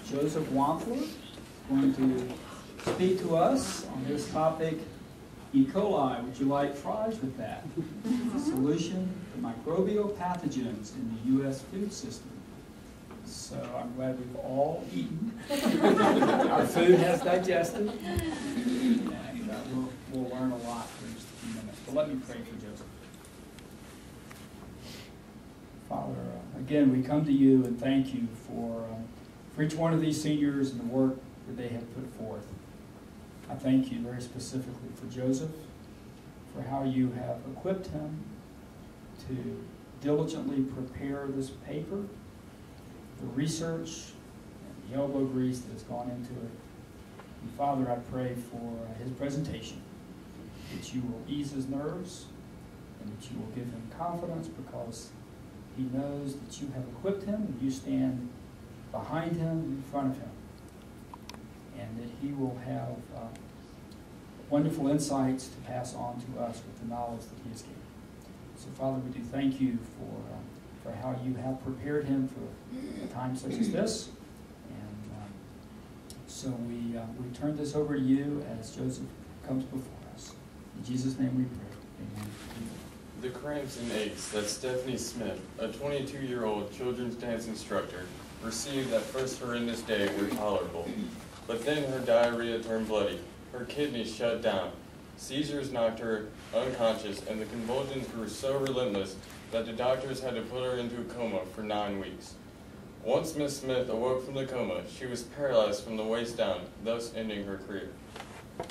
Joseph Wampler is going to speak to us on this topic, E. coli. Would you like fries with that? Solution to microbial pathogens in the U.S. food system. So I'm glad we've all eaten. Our food has digested. And we'll learn a lot in just a few minutes. But let me pray for Joseph. Father, again, we come to you and thank you for each one of these seniors and the work that they have put forth. I thank you very specifically for Joseph, for how you have equipped him to diligently prepare this paper, the research, and the elbow grease that has gone into it. And Father, I pray for his presentation, that you will ease his nerves and that you will give him confidence because he knows that you have equipped him and you stand behind him, in front of him, and that he will have wonderful insights to pass on to us with the knowledge that he has gained. So, Father, we do thank you for how you have prepared him for a time such as this. And so we turn this over to you as Joseph comes before us. In Jesus' name we pray. Amen. The cramps and aches that Stephanie Smith, a 22-year-old children's dance instructor, received that first horrendous day were tolerable. But then her diarrhea turned bloody, her kidneys shut down, seizures knocked her unconscious, and the convulsions grew so relentless that the doctors had to put her into a coma for 9 weeks. Once Miss Smith awoke from the coma, she was paralyzed from the waist down, thus ending her career.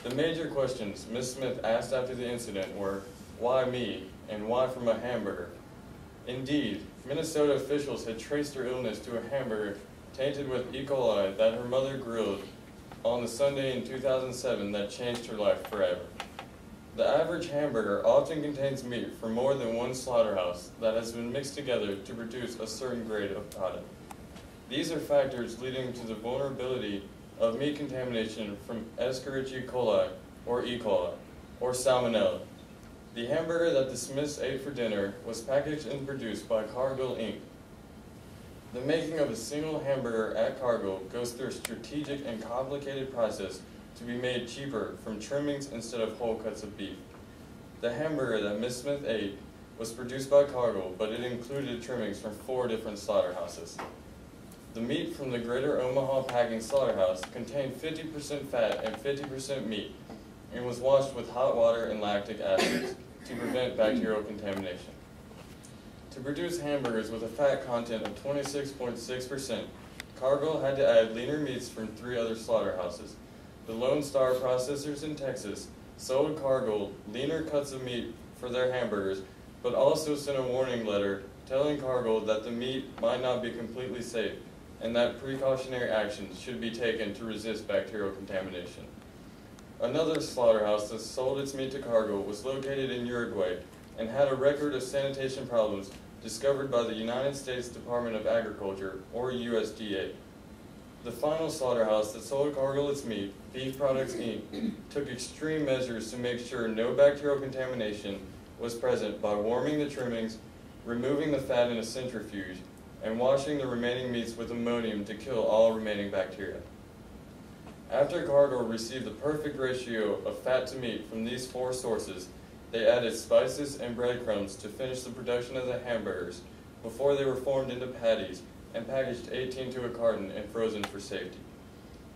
The major questions Miss Smith asked after the incident were, why me, and why from a hamburger? Indeed, Minnesota officials had traced her illness to a hamburger tainted with E. coli that her mother grilled on the Sunday in 2007 that changed her life forever. The average hamburger often contains meat from more than one slaughterhouse that has been mixed together to produce a certain grade of product. These are factors leading to the vulnerability of meat contamination from Escherichia coli, or E. coli, or Salmonella. The hamburger that the Smiths ate for dinner was packaged and produced by Cargill, Inc. The making of a single hamburger at Cargill goes through a strategic and complicated process to be made cheaper from trimmings instead of whole cuts of beef. The hamburger that Miss Smith ate was produced by Cargill, but it included trimmings from 4 different slaughterhouses. The meat from the Greater Omaha Packing Slaughterhouse contained 50% fat and 50% meat, and was washed with hot water and lactic acids to prevent bacterial contamination. To produce hamburgers with a fat content of 26.6%, Cargill had to add leaner meats from 3 other slaughterhouses. The Lone Star processors in Texas sold Cargill leaner cuts of meat for their hamburgers, but also sent a warning letter telling Cargill that the meat might not be completely safe and that precautionary actions should be taken to resist bacterial contamination. Another slaughterhouse that sold its meat to Cargill was located in Uruguay and had a record of sanitation problems discovered by the United States Department of Agriculture, or USDA. The final slaughterhouse that sold Cargill its meat, Beef Products Inc., took extreme measures to make sure no bacterial contamination was present by warming the trimmings, removing the fat in a centrifuge, and washing the remaining meats with ammonium to kill all remaining bacteria. After Cargill received the perfect ratio of fat to meat from these 4 sources, they added spices and breadcrumbs to finish the production of the hamburgers before they were formed into patties and packaged 18 to a carton and frozen for safety.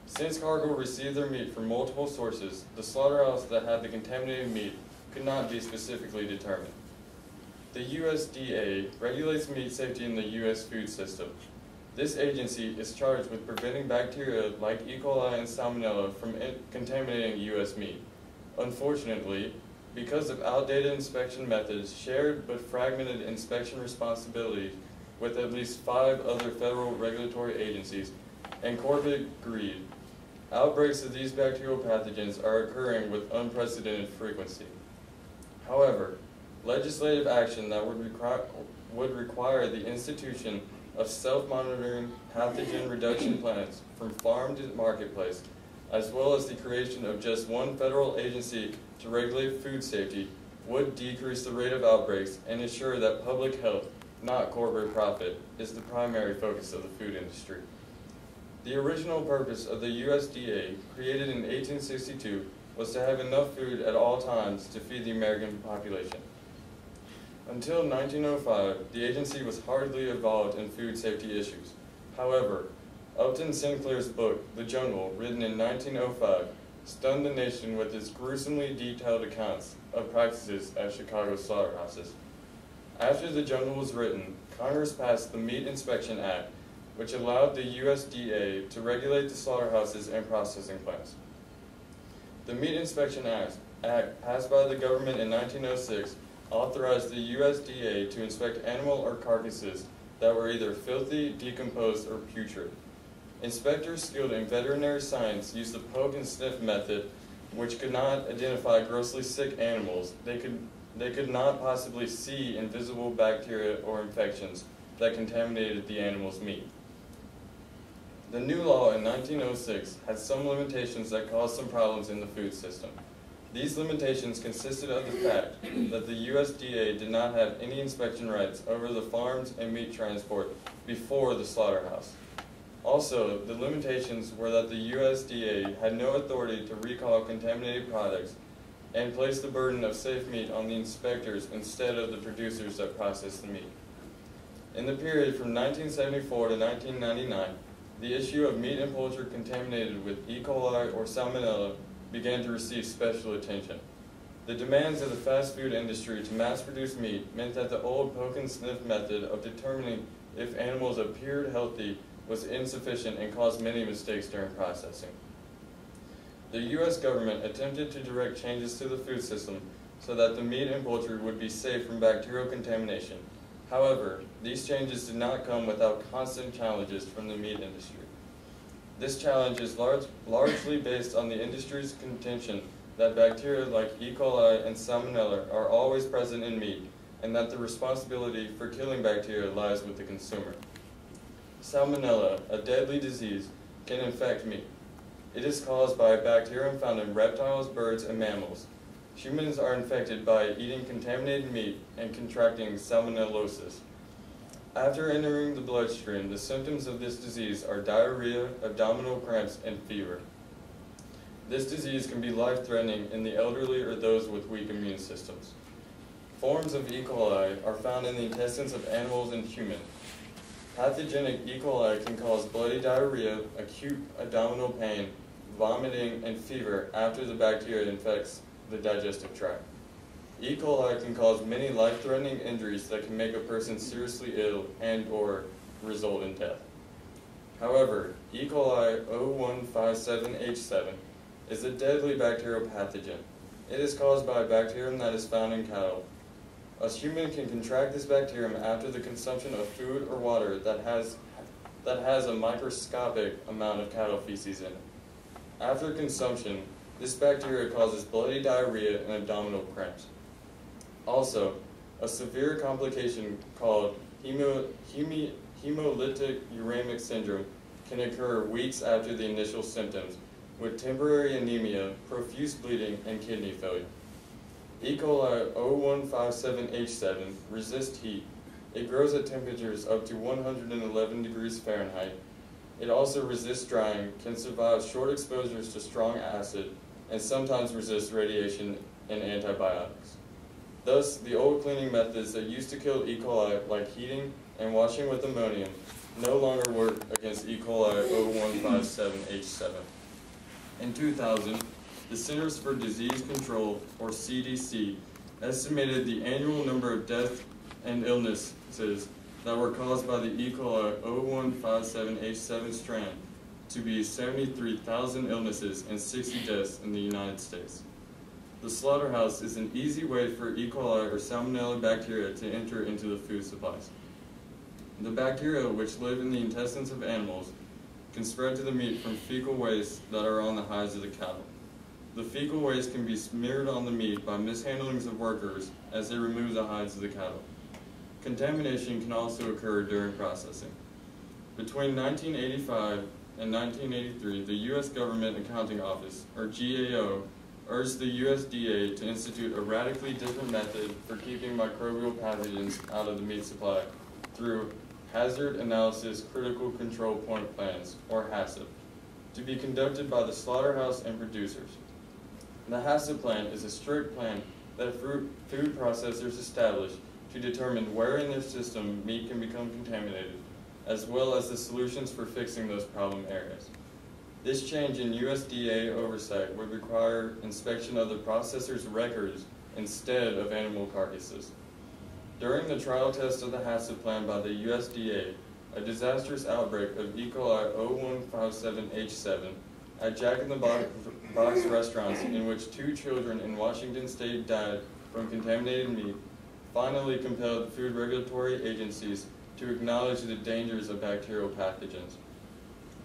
Since Cargill received their meat from multiple sources, the slaughterhouse that had the contaminated meat could not be specifically determined. The USDA regulates meat safety in the U.S. food system. This agency is charged with preventing bacteria like E. coli and Salmonella from contaminating U.S. meat. Unfortunately, because of outdated inspection methods, shared but fragmented inspection responsibilities with at least 5 other federal regulatory agencies, and corporate greed, outbreaks of these bacterial pathogens are occurring with unprecedented frequency. However, legislative action that would require the institution of self-monitoring pathogen reduction plans from farm to marketplace, as well as the creation of just one federal agency to regulate food safety, would decrease the rate of outbreaks and ensure that public health, not corporate profit, is the primary focus of the food industry. The original purpose of the USDA, created in 1862, was to have enough food at all times to feed the American population. Until 1905, the agency was hardly involved in food safety issues. However, Upton Sinclair's book, The Jungle, written in 1905, stunned the nation with its gruesomely detailed accounts of practices at Chicago slaughterhouses. After The Jungle was written, Congress passed the Meat Inspection Act, which allowed the USDA to regulate the slaughterhouses and processing plants. The Meat Inspection Act, passed by the government in 1906, authorized the USDA to inspect animal or carcasses that were either filthy, decomposed, or putrid. Inspectors skilled in veterinary science used the poke and sniff method, which could not identify grossly sick animals. They could not possibly see invisible bacteria or infections that contaminated the animal's meat. The new law in 1906 had some limitations that caused some problems in the food system. These limitations consisted of the fact that the USDA did not have any inspection rights over the farms and meat transport before the slaughterhouse. Also, the limitations were that the USDA had no authority to recall contaminated products and placed the burden of safe meat on the inspectors instead of the producers that processed the meat. In the period from 1974 to 1999, the issue of meat and poultry contaminated with E. coli or salmonella began to receive special attention. The demands of the fast food industry to mass-produce meat meant that the old poke and sniff method of determining if animals appeared healthy was insufficient and caused many mistakes during processing. The U.S. government attempted to direct changes to the food system so that the meat and poultry would be safe from bacterial contamination. However, these changes did not come without constant challenges from the meat industry. This challenge is largely based on the industry's contention that bacteria like E. coli and salmonella are always present in meat, and that the responsibility for killing bacteria lies with the consumer. Salmonella, a deadly disease, can infect meat. It is caused by a bacterium found in reptiles, birds, and mammals. Humans are infected by eating contaminated meat and contracting salmonellosis. After entering the bloodstream, the symptoms of this disease are diarrhea, abdominal cramps, and fever. This disease can be life-threatening in the elderly or those with weak immune systems. Forms of E. coli are found in the intestines of animals and humans. Pathogenic E. coli can cause bloody diarrhea, acute abdominal pain, vomiting, and fever after the bacteria infects the digestive tract. E. coli can cause many life-threatening injuries that can make a person seriously ill and/or result in death. However, E. coli 0157H7 is a deadly bacterial pathogen. It is caused by a bacterium that is found in cattle. A human can contract this bacterium after the consumption of food or water that has a microscopic amount of cattle feces in it. After consumption, this bacteria causes bloody diarrhea and abdominal cramps. Also, a severe complication called hemolytic uremic syndrome can occur weeks after the initial symptoms, with temporary anemia, profuse bleeding, and kidney failure. E. coli 0157H7 resists heat. It grows at temperatures up to 111 degrees Fahrenheit. It also resists drying, can survive short exposures to strong acid, and sometimes resists radiation and antibiotics. Thus, the old cleaning methods that used to kill E. coli, like heating and washing with ammonium, no longer work against E. coli 0157H7. In 2000, the Centers for Disease Control, or CDC, estimated the annual number of deaths and illnesses that were caused by the E. coli 0157H7 strand to be 73,000 illnesses and 60 deaths in the United States. The slaughterhouse is an easy way for E. coli or salmonella bacteria to enter into the food supplies. The bacteria, which live in the intestines of animals, can spread to the meat from fecal waste that are on the hides of the cattle. The fecal waste can be smeared on the meat by mishandlings of workers as they remove the hides of the cattle. Contamination can also occur during processing. Between 1985 and 1983, the U.S. Government Accounting Office, or GAO, urged the USDA to institute a radically different method for keeping microbial pathogens out of the meat supply through Hazard Analysis Critical Control Point Plans, or HACCP, to be conducted by the slaughterhouse and producers. The HACCP plan is a strict plan that food processors establish to determine where in their system meat can become contaminated, as well as the solutions for fixing those problem areas. This change in USDA oversight would require inspection of the processor's records instead of animal carcasses. During the trial test of the HACCP plan by the USDA, a disastrous outbreak of E. coli 0157H7 at Jack in the Box restaurants, in which 2 children in Washington state died from contaminated meat, finally compelled food regulatory agencies to acknowledge the dangers of bacterial pathogens.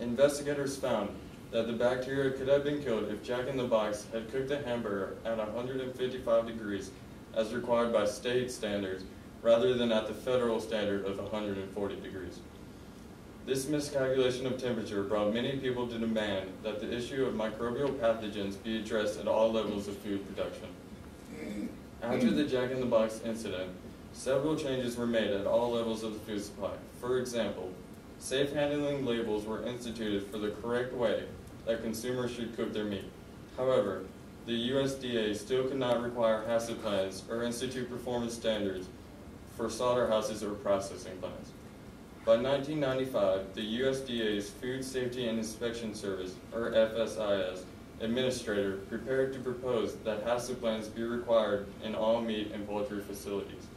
Investigators found that the bacteria could have been killed if Jack in the Box had cooked the hamburger at 155 degrees as required by state standards, rather than at the federal standard of 140 degrees. This miscalculation of temperature brought many people to demand that the issue of microbial pathogens be addressed at all levels of food production. After the Jack in the Box incident, several changes were made at all levels of the food supply. For example, safe handling labels were instituted for the correct way that consumers should cook their meat. However, the USDA still could not require HACCP plans or institute performance standards for slaughterhouses or processing plants. By 1995, the USDA's Food Safety and Inspection Service, or FSIS, administrator prepared to propose that HACCP plans be required in all meat and poultry facilities.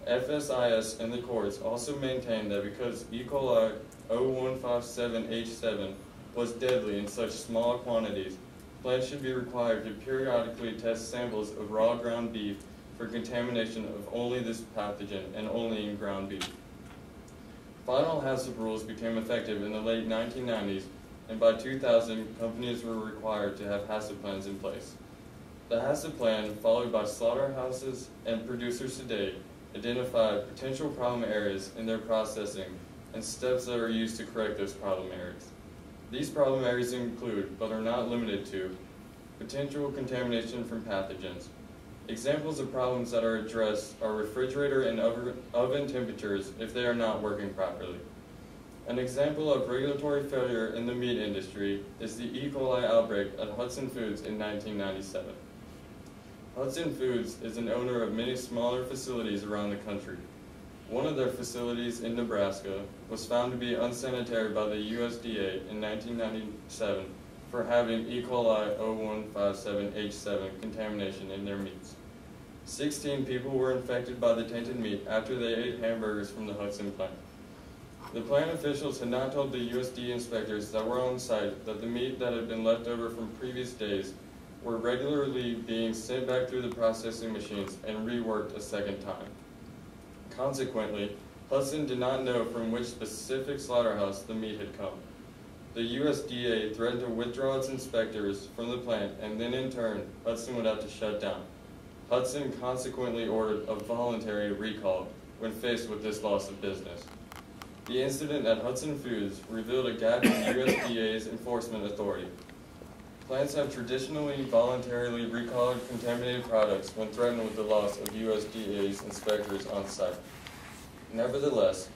FSIS and the courts also maintained that because E. coli 0157H7 was deadly in such small quantities, plants should be required to periodically test samples of raw ground beef for contamination of only this pathogen and only in ground beef. Final HACCP rules became effective in the late 1990s, and by 2000, companies were required to have HACCP plans in place. The HACCP plan, followed by slaughterhouses and producers today, identified potential problem areas in their processing and steps that are used to correct those problem areas. These problem areas include, but are not limited to, potential contamination from pathogens. Examples of problems that are addressed are refrigerator and oven temperatures if they are not working properly. An example of regulatory failure in the meat industry is the E. coli outbreak at Hudson Foods in 1997. Hudson Foods is an owner of many smaller facilities around the country. One of their facilities in Nebraska was found to be unsanitary by the USDA in 1997 for having E. coli 0157H7 contamination in their meats. 16 people were infected by the tainted meat after they ate hamburgers from the Hudson plant. The plant officials had not told the USDA inspectors that were on site that the meat that had been left over from previous days were regularly being sent back through the processing machines and reworked a second time. Consequently, Hudson did not know from which specific slaughterhouse the meat had come. The USDA threatened to withdraw its inspectors from the plant, and then in turn, Hudson would have to shut down. Hudson consequently ordered a voluntary recall when faced with this loss of business. The incident at Hudson Foods revealed a gap in USDA's enforcement authority. Plants have traditionally voluntarily recalled contaminated products when threatened with the loss of USDA's inspectors on site. Nevertheless,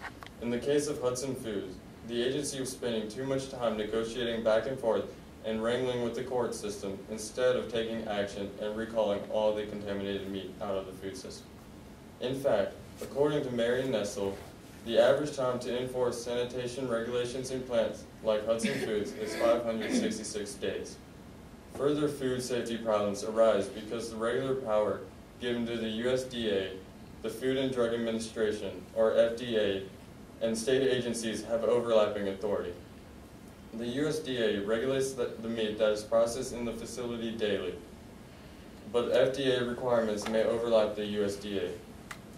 in the case of Hudson Foods, the agency was spending too much time negotiating back and forth and wrangling with the court system instead of taking action and recalling all the contaminated meat out of the food system. In fact, according to Mary Nessel, the average time to enforce sanitation regulations in plants like Hudson Foods is 566 days. Further food safety problems arise because the regular power given to the USDA, the Food and Drug Administration, or FDA, and state agencies have overlapping authority. The USDA regulates the meat that is processed in the facility daily, but FDA requirements may overlap the USDA,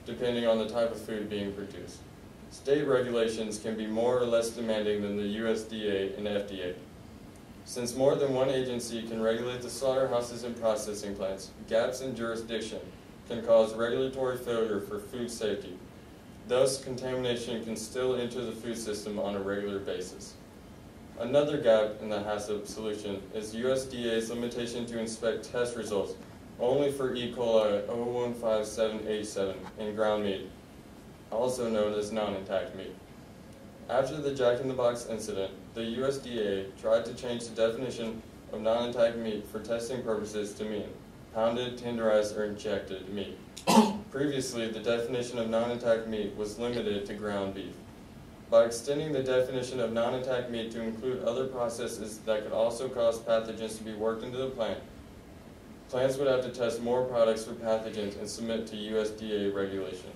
depending on the type of food being produced. State regulations can be more or less demanding than the USDA and FDA. Since more than one agency can regulate the slaughterhouses and processing plants, gaps in jurisdiction can cause regulatory failure for food safety. Thus, contamination can still enter the food system on a regular basis. Another gap in the HACCP solution is USDA's limitation to inspect test results only for E. coli 0157H7 in ground meat, also known as non-intact meat. After the Jack in the Box incident, the USDA tried to change the definition of non-intact meat for testing purposes to mean pounded, tenderized, or injected meat. Previously, the definition of non-intact meat was limited to ground beef. By extending the definition of non-intact meat to include other processes that could also cause pathogens to be worked into the plant, plants would have to test more products for pathogens and submit to USDA regulation.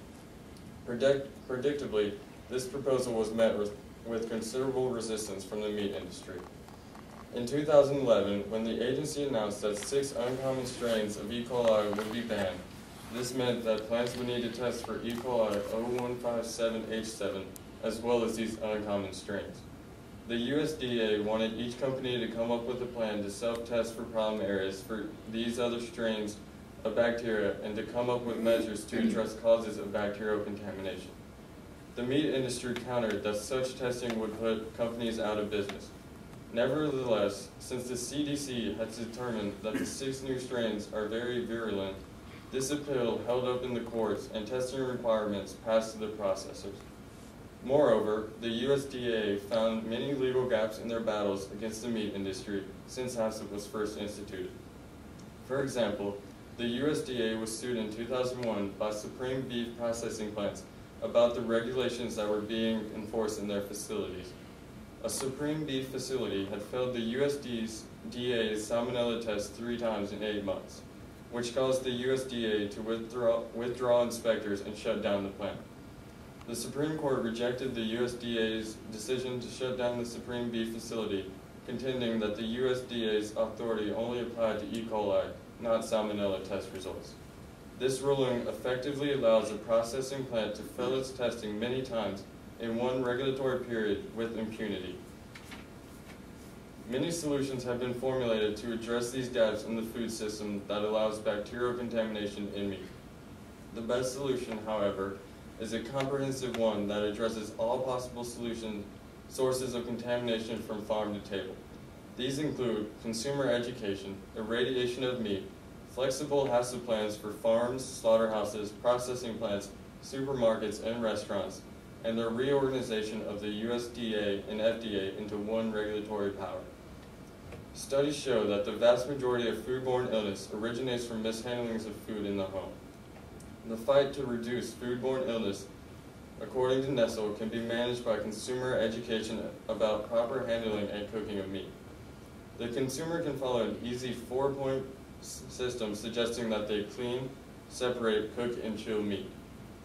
Predictably, this proposal was met with considerable resistance from the meat industry. In 2011, when the agency announced that 6 uncommon strains of E. coli would be banned, this meant that plants would need to test for E. coli 0157H7 as well as these uncommon strains. The USDA wanted each company to come up with a plan to self-test for problem areas for these other strains of bacteria and to come up with measures to address causes of bacterial contamination. The meat industry countered that such testing would put companies out of business. Nevertheless, since the CDC had determined that the 6 new strains are very virulent, this appeal held up in the courts and testing requirements passed to the processors. Moreover, the USDA found many legal gaps in their battles against the meat industry since HACCP was first instituted. For example, the USDA was sued in 2001 by Supreme Beef Processing Plants about the regulations that were being enforced in their facilities. A Supreme Beef facility had failed the USDA's salmonella test 3 times in 8 months, which caused the USDA to withdraw inspectors and shut down the plant. The Supreme Court rejected the USDA's decision to shut down the Supreme Beef facility, contending that the USDA's authority only applied to E. coli, not salmonella test results. This ruling effectively allows a processing plant to fail its testing many times in one regulatory period with impunity. Many solutions have been formulated to address these gaps in the food system that allows bacterial contamination in meat. The best solution, however, is a comprehensive one that addresses all possible sources of contamination from farm to table. These include consumer education, irradiation of meat, flexible HACCP plans for farms, slaughterhouses, processing plants, supermarkets, and restaurants, and the reorganization of the USDA and FDA into one regulatory power. Studies show that the vast majority of foodborne illness originates from mishandlings of food in the home. The fight to reduce foodborne illness, according to Nestle, can be managed by consumer education about proper handling and cooking of meat. The consumer can follow an easy 4-point system suggesting that they clean, separate, cook, and chill meat.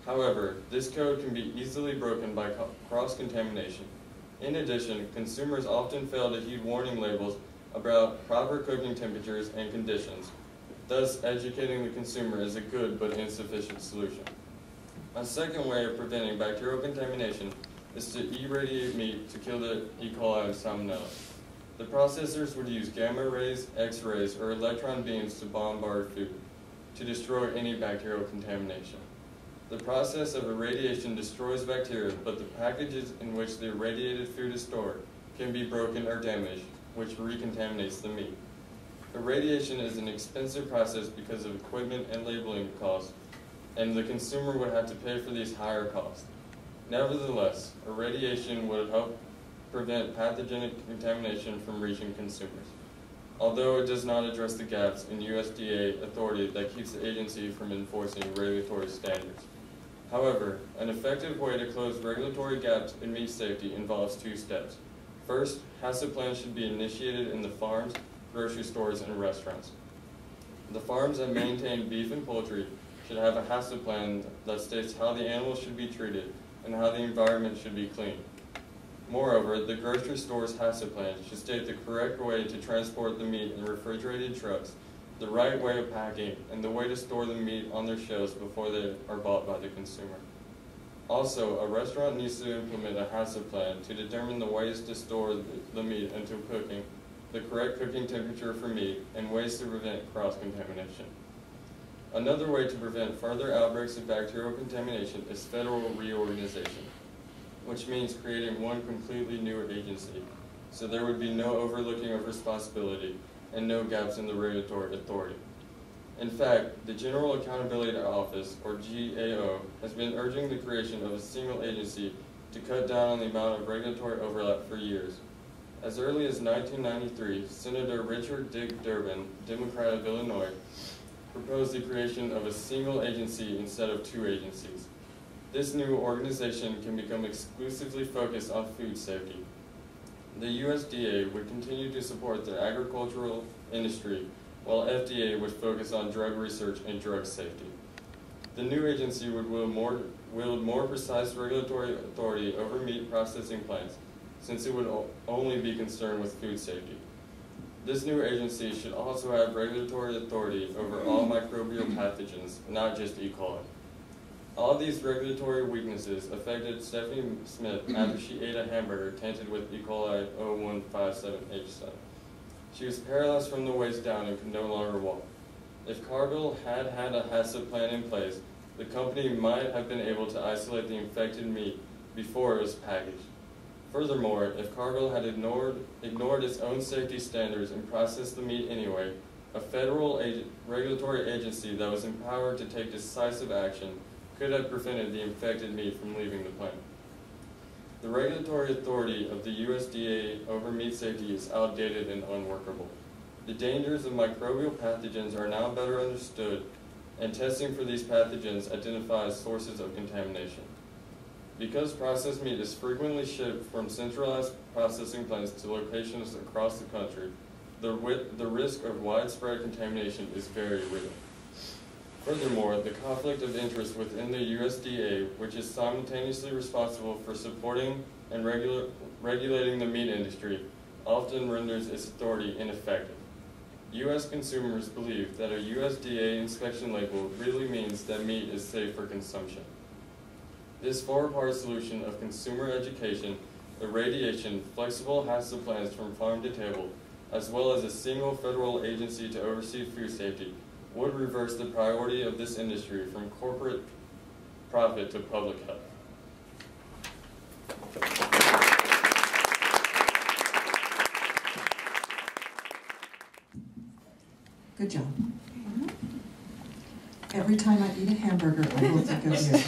However, this code can be easily broken by cross-contamination. In addition, consumers often fail to heed warning labels about proper cooking temperatures and conditions. Thus, educating the consumer is a good but insufficient solution. A second way of preventing bacterial contamination is to irradiate meat to kill the E. coli and salmonella. The processors would use gamma rays, X-rays, or electron beams to bombard food to destroy any bacterial contamination. The process of irradiation destroys bacteria, but the packages in which the irradiated food is stored can be broken or damaged, which recontaminates the meat. Irradiation is an expensive process because of equipment and labeling costs, and the consumer would have to pay for these higher costs. Nevertheless, irradiation would help prevent pathogenic contamination from reaching consumers, although it does not address the gaps in USDA authority that keeps the agency from enforcing regulatory standards. However, an effective way to close regulatory gaps in meat safety involves 2 steps. First, HACCP plans should be initiated in the farms, grocery stores, and restaurants. The farms that maintain beef and poultry should have a HACCP plan that states how the animals should be treated and how the environment should be cleaned. Moreover, the grocery store's HACCP plan should state the correct way to transport the meat in refrigerated trucks, the right way of packing, and the way to store the meat on their shelves before they are bought by the consumer. Also, a restaurant needs to implement a HACCP plan to determine the ways to store the meat until cooking, the correct cooking temperature for meat, and ways to prevent cross-contamination. Another way to prevent further outbreaks of bacterial contamination is federal reorganization, which means creating one completely new agency, so there would be no overlooking of responsibility and no gaps in the regulatory authority. In fact, the General Accountability Office, or GAO, has been urging the creation of a single agency to cut down on the amount of regulatory overlap for years. As early as 1993, Senator Richard Dick Durbin, Democrat of Illinois, proposed the creation of a single agency instead of two agencies. This new organization can become exclusively focused on food safety. The USDA would continue to support the agricultural industry, while FDA would focus on drug research and drug safety. The new agency would wield more precise regulatory authority over meat processing plants, since it would only be concerned with food safety. This new agency should also have regulatory authority over all microbial pathogens, not just E. coli. All these regulatory weaknesses affected Stephanie Smith after she ate a hamburger tainted with E. coli 0157H7. She was paralyzed from the waist down and could no longer walk. If Cargill had had a HACCP plan in place, the company might have been able to isolate the infected meat before it was packaged. Furthermore, if Cargill had ignored its own safety standards and processed the meat anyway, a federal regulatory agency that was empowered to take decisive action could have prevented the infected meat from leaving the plant. The regulatory authority of the USDA over meat safety is outdated and unworkable. The dangers of microbial pathogens are now better understood, and testing for these pathogens identifies sources of contamination. Because processed meat is frequently shipped from centralized processing plants to locations across the country, the risk of widespread contamination is very real. Furthermore, the conflict of interest within the USDA, which is simultaneously responsible for supporting and regulating the meat industry, often renders its authority ineffective. U.S. consumers believe that a USDA inspection label really means that meat is safe for consumption. This four-part solution of consumer education, irradiation, flexible HACCP plans from farm to table, as well as a single federal agency to oversee food safety, would reverse the priority of this industry from corporate profit to public health. Good job. Every time I eat a hamburger, I will think of you.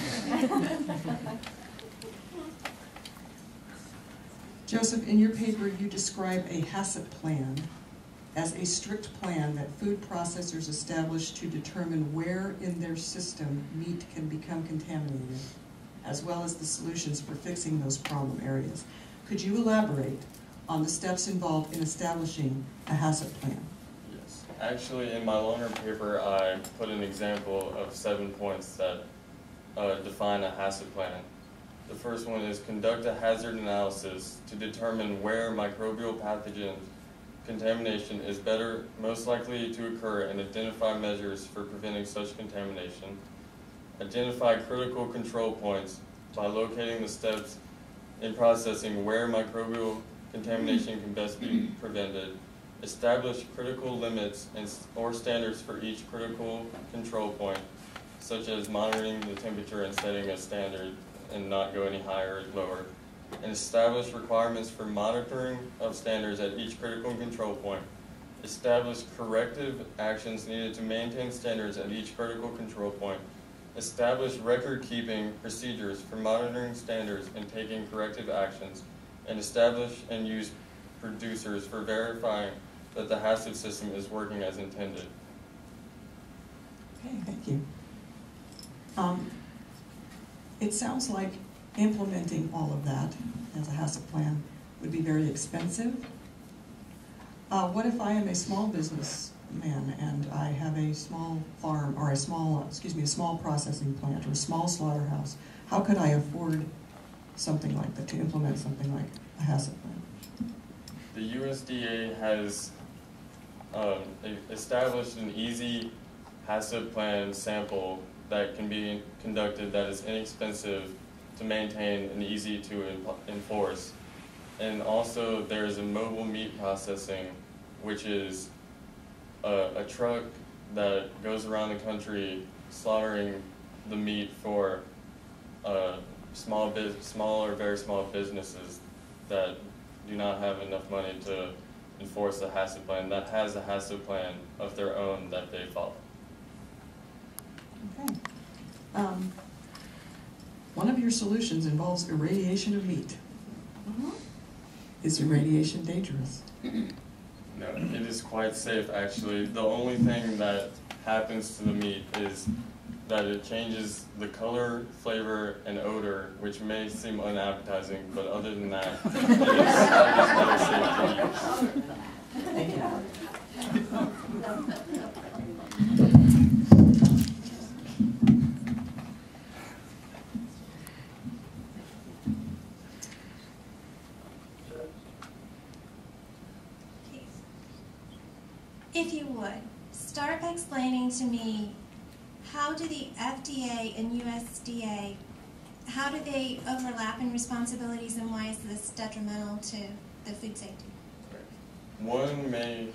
Joseph, in your paper, you describe a HACCP plan as a strict plan that food processors establish to determine where in their system meat can become contaminated, as well as the solutions for fixing those problem areas. Could you elaborate on the steps involved in establishing a HACCP plan? Yes. Actually, in my longer paper, I put an example of 7 points that define a HACCP plan. The first one is conduct a hazard analysis to determine where microbial pathogen contamination is most likely to occur and identify measures for preventing such contamination. Identify critical control points by locating the steps in processing where microbial contamination can best be prevented. Establish critical limits or standards for each critical control point, such as monitoring the temperature and setting a standard and not go any higher or lower. And establish requirements for monitoring of standards at each critical control point. Establish corrective actions needed to maintain standards at each critical control point. Establish record-keeping procedures for monitoring standards and taking corrective actions. And establish and use producers for verifying that the HACCP system is working as intended. Okay, thank you. It sounds like implementing all of that as a HACCP plan would be very expensive. What if I am a small businessman and I have a small farm or a small processing plant or a small slaughterhouse? How could I afford something like that, to implement something like a HACCP plan? The USDA has established an easy HACCP plan sample that can be conducted that is inexpensive to maintain and easy to enforce. And also there's a mobile meat processing, which is a truck that goes around the country slaughtering the meat for small or very small businesses that do not have enough money to enforce the HACCP plan, that has a HACCP plan of their own that they follow. Okay. One of your solutions involves irradiation of meat. Is irradiation dangerous? No, it is quite safe actually. The only thing that happens to the meat is that it changes the color, flavor, and odor, which may seem unappetizing, but other than that, it is very safe to eat. Thank you. If you would, start by explaining to me, how do the FDA and USDA, how do they overlap in responsibilities, and why is this detrimental to the food safety? One may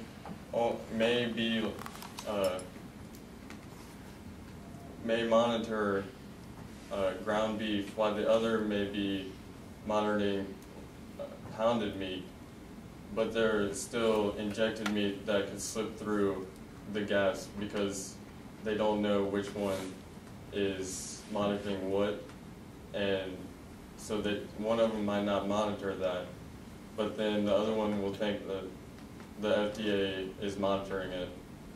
monitor ground beef, while the other may be monitoring pounded meat. But there's still injected meat that could slip through the gaps because they don't know which one is monitoring what, and so that one of them might not monitor that, but then the other one will think that the FDA is monitoring it,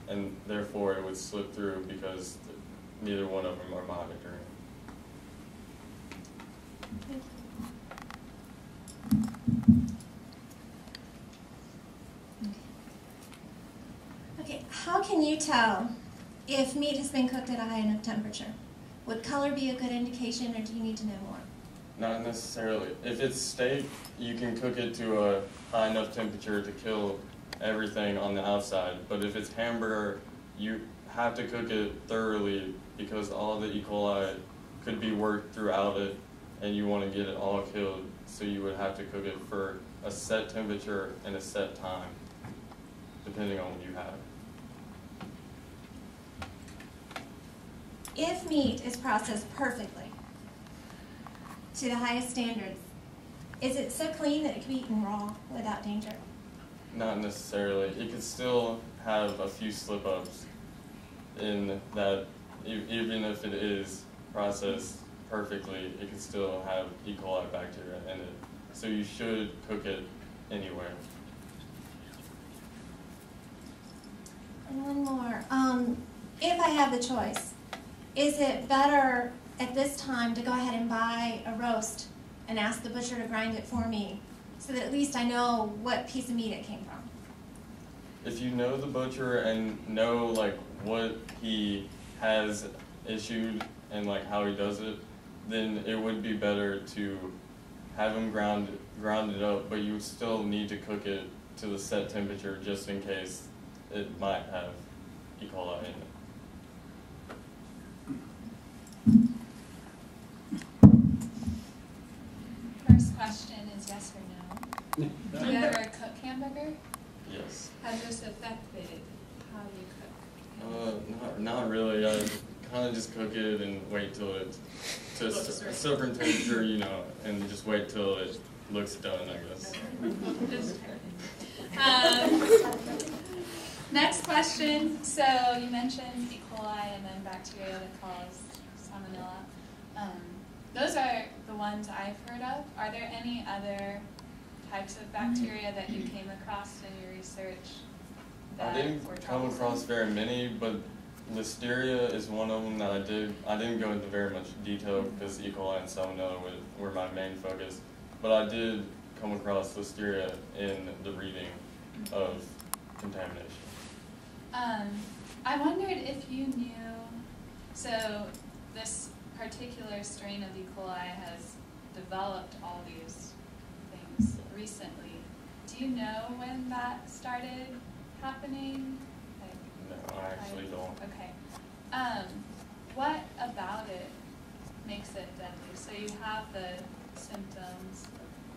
and therefore it would slip through because neither one of them are monitoring it. Okay, how can you tell if meat has been cooked at a high enough temperature? Would color be a good indication, or do you need to know more? Not necessarily. If it's steak, you can cook it to a high enough temperature to kill everything on the outside. But if it's hamburger, you have to cook it thoroughly because all the E. coli could be worked throughout it, and you want to get it all killed. So you would have to cook it for a set temperature and a set time, depending on what you have. If meat is processed perfectly to the highest standards, is it so clean that it can be eaten raw without danger? Not necessarily. It could still have a few slip-ups in that even if it is processed perfectly, it could still have E. coli bacteria in it. So you should cook it anywhere. And one more. If I have the choice, is it better at this time to go ahead and buy a roast and ask the butcher to grind it for me so that at least I know what piece of meat it came from? If you know the butcher and know like what he has issued and like how he does it, then it would be better to have him ground it up, but you would still need to cook it to the set temperature just in case it might have E. coli in it. First question is yes or no. Do you ever cook hamburger? Yes. Has this affected how you cook? Not really. I kind of just cook it and wait till it's to a certain temperature, you know, and just wait till it looks done, I guess. Next question. So you mentioned E. coli and then bacteria that cause salmonella. Those are the ones I've heard of. Are there any other types of bacteria that you came across in your research that I didn't were come troublesome? across very many, but Listeria is one of them that I didn't go into very much detail because E. coli and salmonella were my main focus. But I did come across Listeria in the reading of contamination. I wondered if you knew, so this particular strain of E. coli has developed all these things recently. Do you know when that started happening? No, I actually don't. Okay. What about it makes it deadly? So you have the symptoms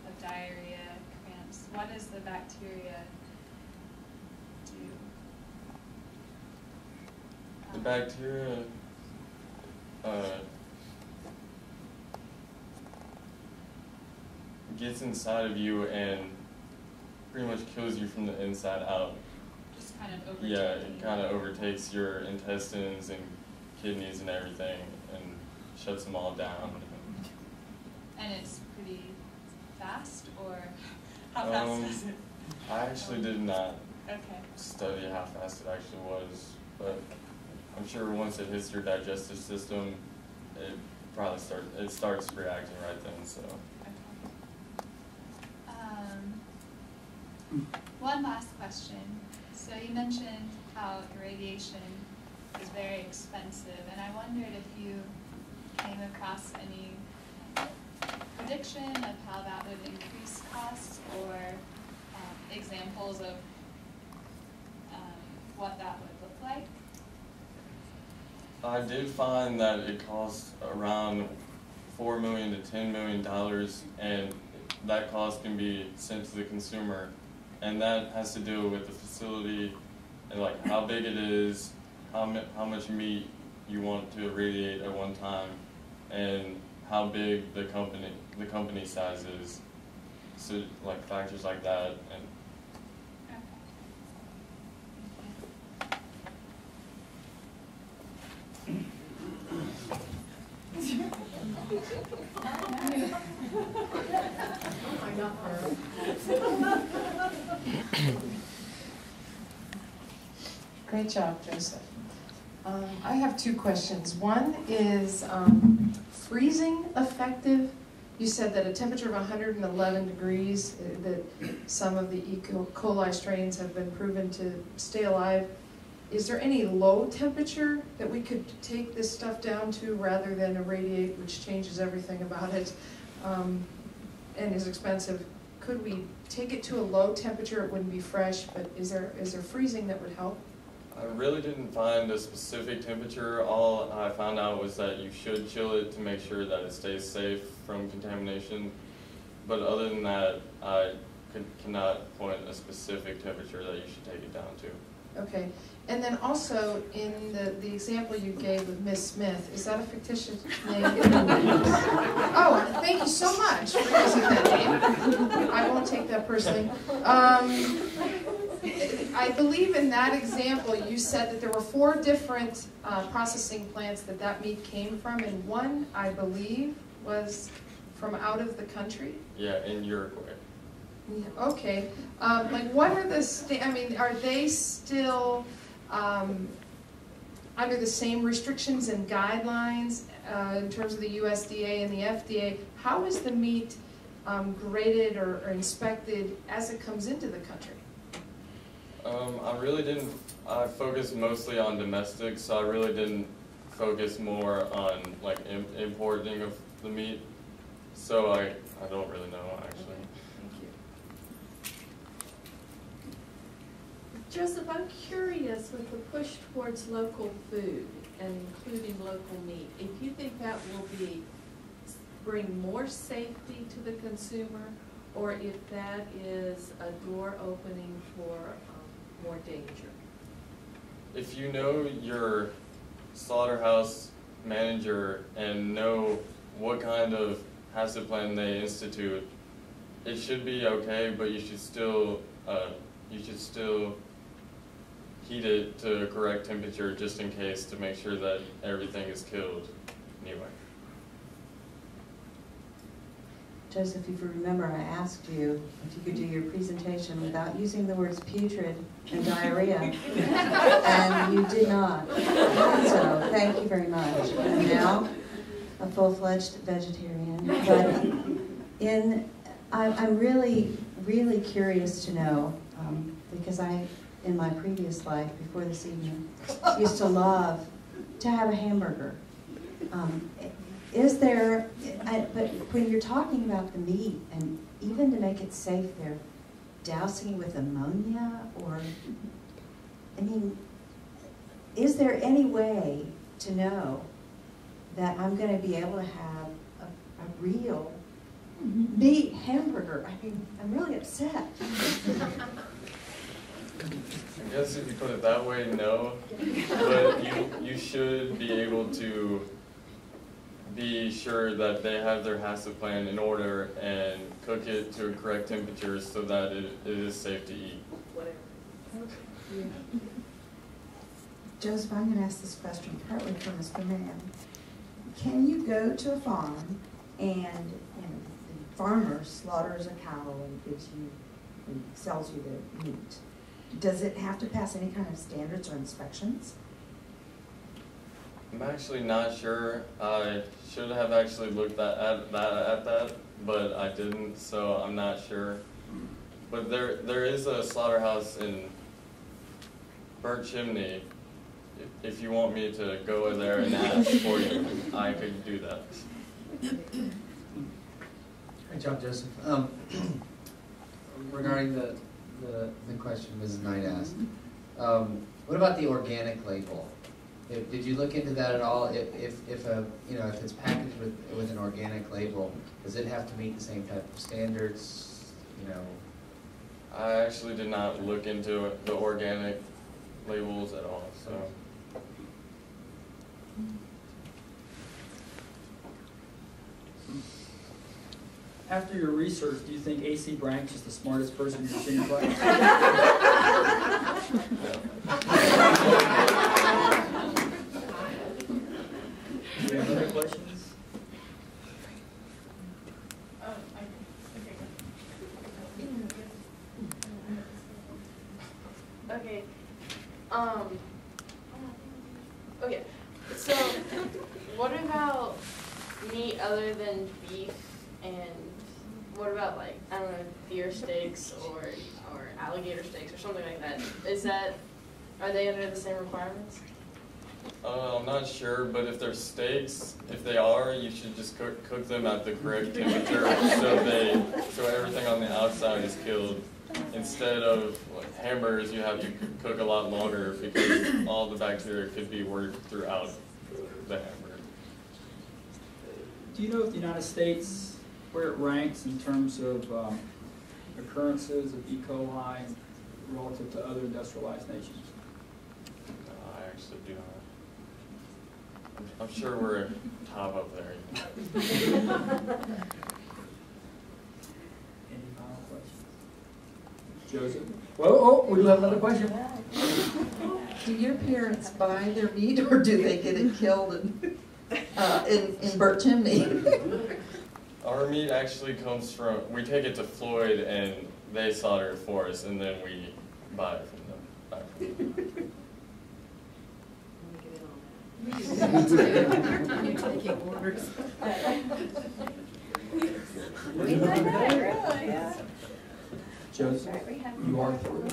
of diarrhea, cramps. What does the bacteria do? The bacteria gets inside of you and pretty much kills you from the inside out. Just kind of overtaking. Yeah, it kind of overtakes your intestines and kidneys and everything and shuts them all down. And it's pretty fast, or how fast is it? I actually did not Okay. study how fast it actually was, but I'm sure once it hits your digestive system, it probably starts reacting right then. So. Okay. One last question. So you mentioned how irradiation is very expensive, and I wondered if you came across any prediction of how that would increase costs, or examples of what that would look like. I did find that it costs around $4 million to $10 million, and that cost can be sent to the consumer, and that has to do with the facility and like how big it is, how much meat you want to irradiate at one time, and how big the company size is. So like factors like that. And Great job, Joseph. I have two questions. One is freezing effective? You said that a temperature of 111 degrees, that some of the E. coli strains have been proven to stay alive. Is there any low temperature that we could take this stuff down to rather than irradiate, which changes everything about it and is expensive? Could we take it to a low temperature? It wouldn't be fresh, but is there freezing that would help? I really didn't find a specific temperature. All I found out was that you should chill it to make sure that it stays safe from contamination. But other than that, I cannot point a specific temperature that you should take it down to. Okay. And then also, in the example you gave with Miss Smith, is that a fictitious name? Oh, thank you so much for using that name. I won't take that personally. I believe in that example, you said that there were 4 different processing plants that meat came from, and one, I believe, was from out of the country? Yeah, in Uruguay. Yeah, okay. Like, what are the, are they still under the same restrictions and guidelines in terms of the USDA and the FDA? How is the meat graded or inspected as it comes into the country? I really didn't, I focused mostly on domestic, so I really didn't focus more on like importing of the meat. So I don't really know actually. Joseph, I'm curious with the push towards local food and including local meat, if you think that will bring more safety to the consumer, or if that is a door opening for more danger. If you know your slaughterhouse manager and know what kind of hazard plan they institute, it should be okay, but you should still heat it to a correct temperature just in case, to make sure that everything is killed anyway. Joseph, if you remember, I asked you if you could do your presentation without using the words putrid and diarrhea, and you did not. So thank you very much. I'm now a full-fledged vegetarian, but I'm really, really curious to know, because I, in my previous life, before this evening, used to love to have a hamburger. Is there, but when you're talking about the meat, and even to make it safe, they're dousing with ammonia, or, I mean, is there any way to know that I'm going to be able to have a real meat hamburger? I mean, I'm really upset. I guess if you put it that way, no. But you should be able to be sure that they have their HACCP plan in order and cook it to a correct temperature so that it is safe to eat. Joseph, I'm going to ask this question partly for Mr. Mann. Can you go to a farm and the farmer slaughters a cow and gives you, and sells you the meat. Does it have to pass any kind of standards or inspections? I'm actually not sure. I should have actually looked at that, but I didn't, so I'm not sure. But there is a slaughterhouse in Burnt Chimney. If you want me to go there and ask for you, I could do that. Hi, John Joseph. Regarding the question Mrs. Knight asked, what about the organic label? Did you look into that at all? If it's packaged with an organic label, does it have to meet the same type of standards? I actually did not look into the organic labels at all, so. After your research, do you think AC Branch is the smartest person in your senior class? Do you have other questions? Okay. Okay. So, what about meat other than beef, and what about, like, I don't know, deer steaks or alligator steaks or something like that? Are they under the same requirements? I'm not sure, but if they're steaks, if they are, you should just cook them at the correct temperature so everything on the outside is killed. Instead of like hamburgers, you have to cook a lot longer because all the bacteria could be worked throughout the hamburger. Do you know if the United States, where it ranks in terms of occurrences of E. coli relative to other industrialized nations? No, I actually do not. I'm sure we're top up there. Any final questions? Joseph? Oh, we do have another question. Do your parents buy their meat, or do they get it killed in Burnt Chimney? Our meat actually comes from, we take it to Floyd and they slaughter it for us, and then we buy it from them. You're taking orders. Joseph, you are through.